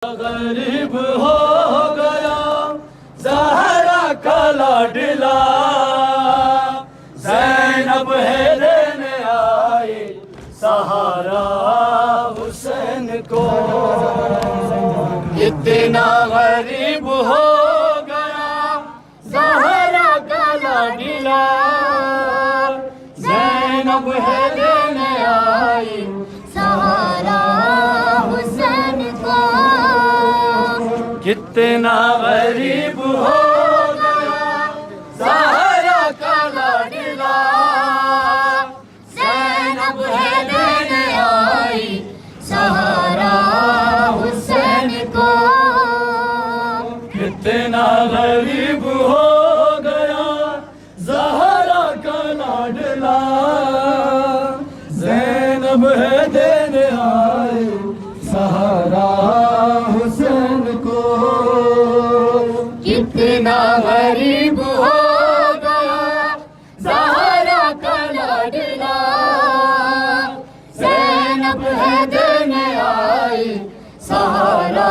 गरीब हो गया ज़हरा का लाडला, ज़ैनब है देने आई सहारा हुसैन को। इतना गरीब हो गया ज़हरा का लाडला, ज़ैनब है देने आई सहारा हुसैन को। कितना गरीब हो गया ज़हरा का लाडला, ज़ैनब है देने आई सहारा हुसैन को। कितना गरीब हो गया ज़हरा का लाडला, ज़ैनब है देने आई सहारा हुसैन को। कितना गरीब हो गया ज़हरा का लाडला, ज़ैनब है देने आई सहारा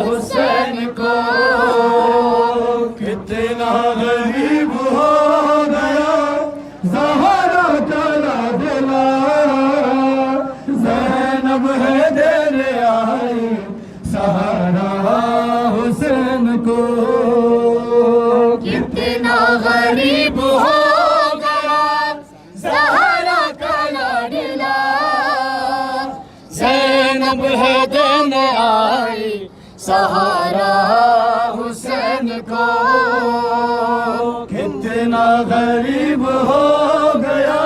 हुसैन को। कितना गरीब हो गया ज़हरा का लाडला, ज़ैनब है देने आई सहारा हुसैन को। कितना गरीब हो गया ज़हरा का लाडला, ज़ैनब है देने आई सहारा हुसैन को। कितना गरीब हो गया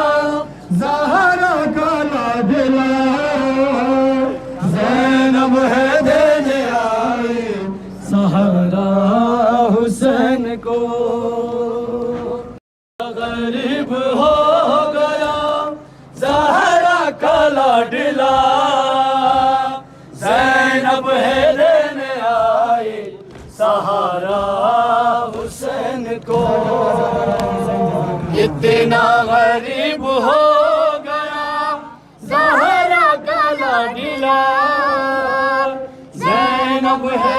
ज़हरा का लाडला, ज़ैनब है देने आई सहारा हुसैन को। गरीब हो गया ज़हरा का लाडला, ज़ैनब है देने आई सहारा हुसैन को। इतना गरीब हो गया ज़हरा का लाडला, ज़ैनब है